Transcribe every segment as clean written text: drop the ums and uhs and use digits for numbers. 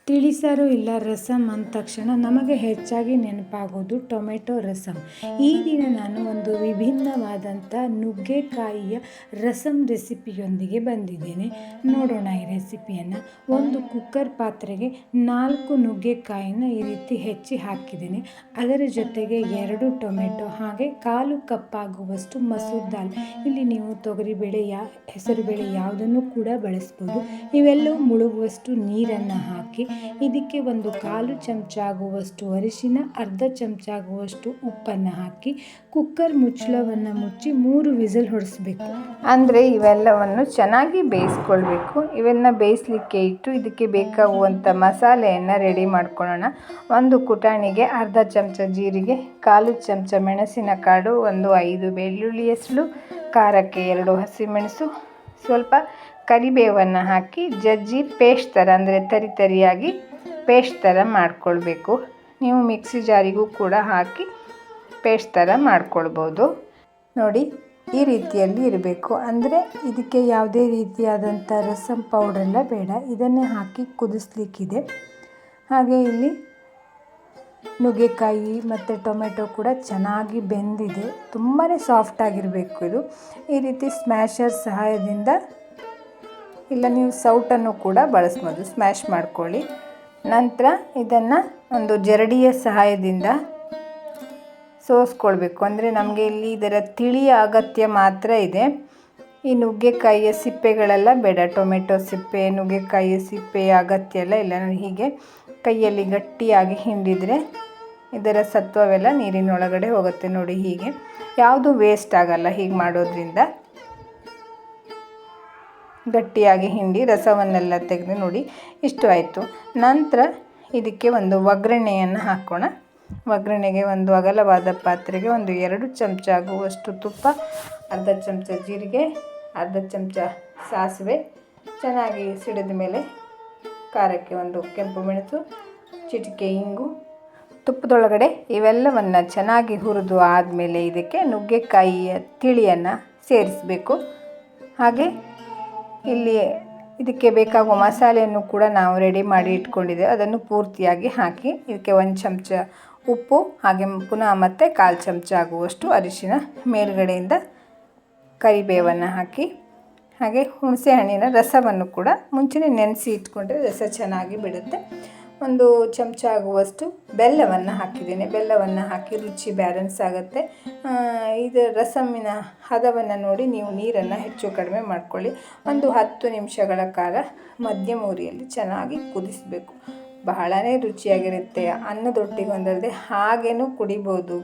ತಿಳಿಸಾರು ಇಲ್ಲ ರಸಮ್ ಅಂದ ತಕ್ಷಣ ನಮಗೆ ಹೆಚ್ಚಾಗಿ ನೆನಪಾಗೋದು ಟೊಮೆಟೊ ರಸಮ್. ಈ ದಿನ ನಾನು ಒಂದು ವಿಭಿನ್ನವಾದಂಥ ನುಗ್ಗೆಕಾಯಿಯ ರಸಮ್ ರೆಸಿಪಿಯೊಂದಿಗೆ ಬಂದಿದ್ದೇನೆ. ನೋಡೋಣ ಈ ರೆಸಿಪಿಯನ್ನು. ಒಂದು ಕುಕ್ಕರ್ ಪಾತ್ರೆಗೆ 4 ನುಗ್ಗೆಕಾಯಿನ ಈ ರೀತಿ ಹೆಚ್ಚಿ ಹಾಕಿದ್ದೇನೆ. ಅದರ ಜೊತೆಗೆ 2 ಟೊಮೆಟೊ, ಹಾಗೆ 1/4 ಕಪ್ ಆಗುವಷ್ಟು ಮಸೂರ್ ದಾಲ್. ಇಲ್ಲಿ ನೀವು ತೊಗರಿಬೇಳೆ ಹೆಸರುಬೇಳೆ ಯಾವುದನ್ನು ಕೂಡ ಬಳಸ್ಬೋದು. ಇವೆಲ್ಲವೂ ಮುಳುಗುವಷ್ಟು ನೀರನ್ನು ಹಾಕಿ ಇದಕ್ಕೆ ಒಂದು 1/4 ಚಮಚ ಆಗುವಷ್ಟು ಅರಿಶಿನ, ಅರ್ಧ ಚಮಚ ಆಗುವಷ್ಟು ಉಪ್ಪನ್ನು ಹಾಕಿ ಕುಕ್ಕರ್ ಮುಚ್ಚಳವನ್ನು ಮುಚ್ಚಿ 3 ವಿಸಿಲ್ ಹೊಡೆಸಬೇಕು. ಅಂದರೆ ಇವೆಲ್ಲವನ್ನು ಚೆನ್ನಾಗಿ ಬೇಯಿಸ್ಕೊಳ್ಬೇಕು. ಇವೆಲ್ಲ ಬೇಯಿಸಲಿಕ್ಕೆ ಇಟ್ಟು ಇದಕ್ಕೆ ಬೇಕಾಗುವಂಥ ಮಸಾಲೆಯನ್ನು ರೆಡಿ ಮಾಡ್ಕೊಳ್ಳೋಣ. ಒಂದು ಕುಟಾಣಿಗೆ ಅರ್ಧ ಚಮಚ ಜೀರಿಗೆ, 1/4 ಚಮಚ ಮೆಣಸಿನ ಕಾಳು, ಒಂದು 5 ಬೆಳ್ಳುಳ್ಳಿ ಹೆಸಳು, ಖಾರಕ್ಕೆ 2 ಹಸಿಮೆಣಸು, ಸ್ವಲ್ಪ ಕರಿಬೇವನ್ನು ಹಾಕಿ ಜಜ್ಜಿ ಪೇಸ್ಟ್ ಥರ, ಅಂದರೆ ತರಿಯಾಗಿ ಪೇಸ್ಟ್ ಥರ ಮಾಡ್ಕೊಳ್ಬೇಕು. ನೀವು ಮಿಕ್ಸಿ ಜಾರಿಗೂ ಕೂಡ ಹಾಕಿ ಪೇಸ್ಟ್ ಥರ ಮಾಡ್ಕೊಳ್ಬೋದು. ನೋಡಿ, ಈ ರೀತಿಯಲ್ಲಿ ಇರಬೇಕು. ಅಂದರೆ ಇದಕ್ಕೆ ಯಾವುದೇ ರೀತಿಯಾದಂಥ ರಸಮ್ ಪೌಡ್ರೆಲ್ಲ ಬೇಡ, ಇದನ್ನೇ ಹಾಕಿ ಕುದಿಸ್ಲಿಕ್ಕಿದೆ. ಹಾಗೆ ಇಲ್ಲಿ ನುಗ್ಗೆಕಾಯಿ ಮತ್ತು ಟೊಮೆಟೊ ಕೂಡ ಚೆನ್ನಾಗಿ ಬೆಂದಿದೆ. ತುಂಬಾ ಸಾಫ್ಟಾಗಿರಬೇಕು ಇದು. ಈ ರೀತಿ ಸ್ಮ್ಯಾಶರ್ ಸಹಾಯದಿಂದ, ಇಲ್ಲ ನೀವು ಸೌಟನ್ನು ಕೂಡ ಬಳಸ್ಬೋದು, ಸ್ಮ್ಯಾಶ್ ಮಾಡ್ಕೊಳ್ಳಿ. ನಂತರ ಇದನ್ನು ಒಂದು ಜರಡಿಯ ಸಹಾಯದಿಂದ ಸೋಸ್ಕೊಳ್ಬೇಕು. ಅಂದರೆ ನಮಗೆ ಇಲ್ಲಿ ಇದರ ತಿಳಿಯ ಅಗತ್ಯ ಮಾತ್ರ ಇದೆ. ಈ ನುಗ್ಗೆಕಾಯಿಯ ಸಿಪ್ಪೆಗಳೆಲ್ಲ ಬೇಡ. ಟೊಮೆಟೊ ಸಿಪ್ಪೆ, ನುಗ್ಗೆಕಾಯಿಯ ಸಿಪ್ಪೆಯ ಅಗತ್ಯ ಇಲ್ಲ. ಹೀಗೆ ಕೈಯಲ್ಲಿ ಗಟ್ಟಿಯಾಗಿ ಹಿಂಡಿದರೆ ಇದರ ಸತ್ವವೆಲ್ಲ ನೀರಿನೊಳಗಡೆ ಹೋಗುತ್ತೆ. ನೋಡಿ, ಹೀಗೆ ಯಾವುದು ವೇಸ್ಟ್ ಆಗಲ್ಲ ಹೀಗೆ ಮಾಡೋದ್ರಿಂದ. ಗಟ್ಟಿಯಾಗಿ ಹಿಂಡಿ ರಸವನ್ನೆಲ್ಲ ತೆಗೆದು ನೋಡಿ, ಇಷ್ಟು ಆಯಿತು. ನಂತರ ಇದಕ್ಕೆ ಒಂದು ಒಗ್ಗರಣೆಯನ್ನು ಹಾಕೋಣ. ಒಗ್ಗರಣೆಗೆ ಒಂದು ಅಗಲವಾದ ಪಾತ್ರೆಗೆ ಒಂದು 2 ಚಮಚ ಆಗುವಷ್ಟು ತುಪ್ಪ, ಅರ್ಧ ಚಮಚ ಜೀರಿಗೆ, ಅರ್ಧ ಚಮಚ ಸಾಸಿವೆ ಚೆನ್ನಾಗಿ ಸಿಡಿದ ಮೇಲೆ ಖಾರಕ್ಕೆ ಒಂದು ಕೆಂಪು ಮೆಣಸು, ಚಿಟಿಕೆ ಇಂಗು, ತುಪ್ಪದೊಳಗಡೆ ಇವೆಲ್ಲವನ್ನು ಚೆನ್ನಾಗಿ ಹುರಿದು ಆದಮೇಲೆ ಇದಕ್ಕೆ ನುಗ್ಗೆಕಾಯಿಯ ತಿಳಿಯನ್ನು ಸೇರಿಸಬೇಕು. ಹಾಗೆ ಇಲ್ಲಿ ಇದಕ್ಕೆ ಬೇಕಾಗುವ ಮಸಾಲೆಯನ್ನು ಕೂಡ ನಾವು ರೆಡಿ ಮಾಡಿ ಇಟ್ಕೊಂಡಿದ್ದೇವೆ. ಅದನ್ನು ಪೂರ್ತಿಯಾಗಿ ಹಾಕಿ ಇದಕ್ಕೆ 1 ಚಮಚ ಉಪ್ಪು, ಹಾಗೆ ಪುನಃ ಮತ್ತೆ 1/4 ಚಮಚ ಆಗುವಷ್ಟು ಅರಿಶಿನ, ಮೇಲುಗಡೆಯಿಂದ ಕರಿಬೇವನ್ನು ಹಾಕಿ, ಹಾಗೆ ಹುಣಸೆ ಹಣ್ಣಿನ ರಸವನ್ನು ಕೂಡ ಮುಂಚೆನೇ ನೆನೆಸಿ ಇಟ್ಕೊಂಡ್ರೆ ರಸ ಚೆನ್ನಾಗಿ ಬಿಡುತ್ತೆ. 1 ಚಮಚ ಆಗುವಷ್ಟು ಬೆಲ್ಲವನ್ನು ಹಾಕಿದ್ದೇನೆ. ಬೆಲ್ಲವನ್ನು ಹಾಕಿ ರುಚಿ ಬ್ಯಾಲೆನ್ಸ್ ಆಗುತ್ತೆ. ಇದು ರಸಮ್ಮಿನ ಹದವನ್ನು ನೋಡಿ ನೀವು ನೀರನ್ನು ಹೆಚ್ಚು ಕಡಿಮೆ ಮಾಡ್ಕೊಳ್ಳಿ. ಒಂದು 10 ನಿಮಿಷಗಳ ಕಾಲ ಮಧ್ಯಮ ಉರಿಯಲ್ಲಿ ಚೆನ್ನಾಗಿ ಕುದಿಸಬೇಕು. ಬಹಳನೇ ರುಚಿಯಾಗಿರುತ್ತೆ. ಅನ್ನದೊಟ್ಟಿಗೆ ಒಂದಲ್ಲದೆ ಹಾಗೇನೂ ಕುಡಿಬೋದು.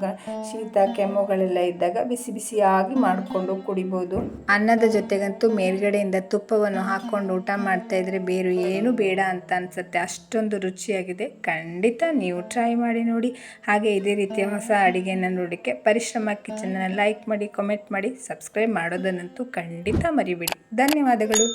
ಶೀತ ಕೆಮ್ಮುಗಳೆಲ್ಲ ಇದ್ದಾಗ ಬಿಸಿ ಬಿಸಿಯಾಗಿ ಮಾಡಿಕೊಂಡು ಕುಡಿಬೋದು. ಅನ್ನದ ಜೊತೆಗಂತೂ ಮೇಲ್ಗಡೆಯಿಂದ ತುಪ್ಪವನ್ನು ಹಾಕ್ಕೊಂಡು ಊಟ ಮಾಡ್ತಾಯಿದ್ರೆ ಬೇರೆ ಏನು ಬೇಡ ಅಂತ ಅನಿಸುತ್ತೆ. ಅಷ್ಟೊಂದು ರುಚಿಯಾಗಿದೆ. ಖಂಡಿತ ನೀವು ಟ್ರೈ ಮಾಡಿ ನೋಡಿ. ಹಾಗೆ ಇದೇ ರೀತಿಯ ಹೊಸ ಅಡುಗೆಯನ್ನು ನೋಡೋಕ್ಕೆ ಪರಿಶ್ರಮ ಕಿಚನನ್ನು ಲೈಕ್ ಮಾಡಿ, ಕಾಮೆಂಟ್ ಮಾಡಿ, ಸಬ್ಸ್ಕ್ರೈಬ್ ಮಾಡೋದನ್ನಂತೂ ಖಂಡಿತ ಮರಿಬೇಡಿ. ಧನ್ಯವಾದಗಳು.